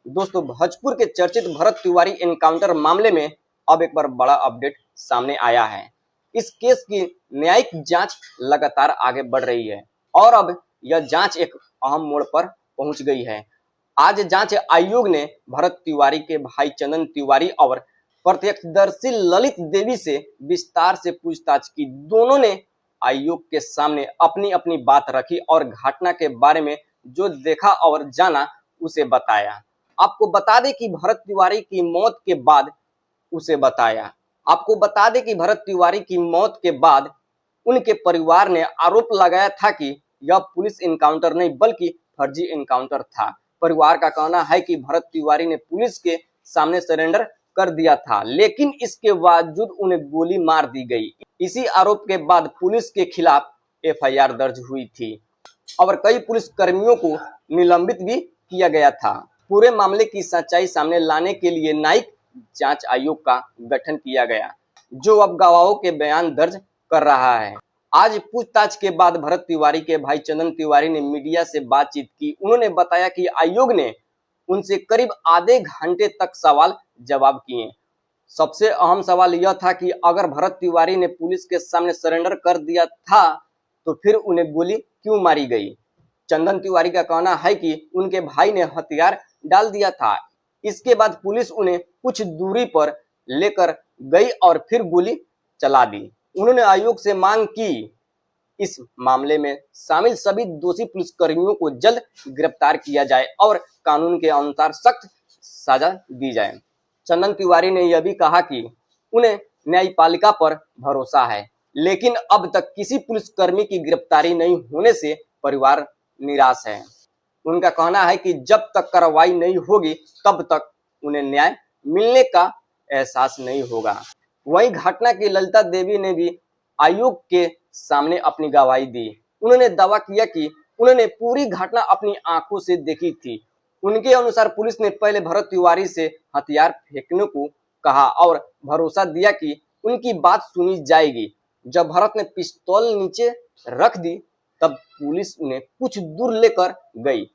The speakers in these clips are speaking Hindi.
दोस्तों, भोजपुर के चर्चित भरत तिवारी एनकाउंटर मामले में अब एक बार बड़ा अपडेट सामने आया है। इस केस की न्यायिक जांच लगातार आगे बढ़ रही है और अब यह जांच एक अहम मोड़ पर पहुंच गई है। आज जांच आयोग ने भरत तिवारी के भाई चंदन तिवारी और प्रत्यक्षदर्शी ललित देवी से विस्तार से पूछताछ की। दोनों ने आयोग के सामने अपनी अपनी बात रखी और घटना के बारे में जो देखा और जाना उसे बताया। आपको बता दें कि भरत तिवारी की मौत के बाद उनके परिवार ने आरोप लगाया था कि यह पुलिस एनकाउंटर नहीं बल्कि फर्जी एनकाउंटर था। परिवार का कहना है कि भरत तिवारी ने पुलिस के सामने सरेंडर कर दिया था, लेकिन इसके बावजूद उन्हें गोली मार दी गई। इसी आरोप के बाद पुलिस के खिलाफ एफआईआर दर्ज हुई थी और कई पुलिस कर्मियों को निलंबित भी किया गया था। पूरे मामले की सच्चाई सामने लाने के लिए न्यायिक जांच आयोग का गठन किया गया, जो अब गवाहों के बयान दर्ज कर रहा है। आज पूछताछ के बाद भरत तिवारी के भाई चंदन तिवारी ने मीडिया से बातचीत की। उन्होंने बताया कि आयोग ने उनसे करीब आधे घंटे तक सवाल जवाब किए। सबसे अहम सवाल यह था कि अगर भरत तिवारी ने पुलिस के सामने सरेंडर कर दिया था तो फिर उन्हें गोली क्यों मारी गई। चंदन तिवारी का कहना है कि उनके भाई ने हथियार डाल दिया था। इसके बाद पुलिस उन्हें कुछ दूरी पर लेकर गई और फिर गोली चला दी। उन्होंने आयोग से मांग की इस मामले में शामिल सभी दोषी पुलिसकर्मियों को जल्द गिरफ्तार किया जाए और कानून के अनुसार सख्त सजा दी जाए। चंदन तिवारी ने यह भी कहा कि उन्हें न्यायपालिका पर भरोसा है, लेकिन अब तक किसी पुलिसकर्मी की गिरफ्तारी नहीं होने से परिवार निराश है। उनका कहना है कि जब तक कार्रवाई नहीं होगी तब तक उन्हें न्याय मिलने का एहसास नहीं होगा। वहीं घटना की ललिता देवी ने भी आयोग के सामने अपनी गवाही दी। उन्होंने दावा किया कि उन्होंने पूरी घटना अपनी आंखों से देखी थी। उनके अनुसार पुलिस ने पहले भरत तिवारी से हथियार फेंकने को कहा और भरोसा दिया कि उनकी बात सुनी जाएगी। जब भरत ने पिस्तौल नीचे रख दी तब पुलिस उन्हें कुछ दूर लेकर गई।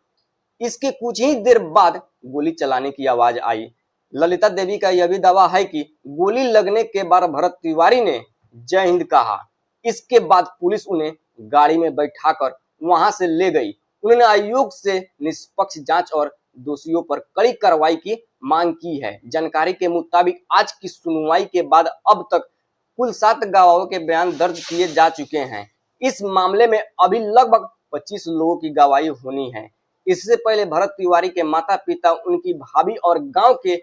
इसके कुछ ही देर बाद गोली चलाने की आवाज आई। ललिता देवी का यह भी दावा है कि गोली लगने के बाद भरत तिवारी ने जय हिंद कहा। इसके बाद पुलिस उन्हें गाड़ी में बैठाकर वहां से ले गई। उन्होंने आयोग से निष्पक्ष जांच और दोषियों पर कड़ी कार्रवाई की मांग की है। जानकारी के मुताबिक आज की सुनवाई के बाद अब तक कुल 7 गवाहों के बयान दर्ज किए जा चुके हैं। इस मामले में अभी लगभग 25 लोगों की गवाही होनी है। इससे पहले भरत तिवारी के माता पिता, उनकी भाभी और गांव के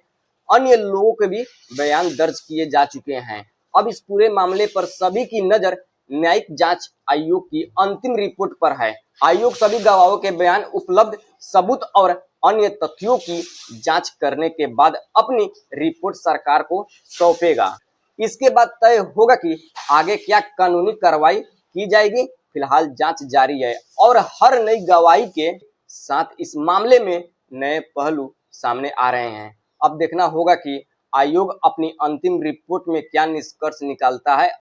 अन्य लोगों के भी बयान दर्ज किए जा चुके हैं। अब इस पूरे मामले पर सभी की नजर न्यायिक जांच आयोग की अंतिम रिपोर्ट पर है। आयोग सभी गवाहों के बयान, उपलब्ध सबूत और अन्य तथ्यों की जांच करने के बाद अपनी रिपोर्ट सरकार को सौंपेगा। इसके बाद तय होगा कि आगे क्या कानूनी कार्रवाई की जाएगी। फिलहाल जांच जारी है और हर नई गवाही के साथ इस मामले में नए पहलू सामने आ रहे हैं। अब देखना होगा कि आयोग अपनी अंतिम रिपोर्ट में क्या निष्कर्ष निकालता है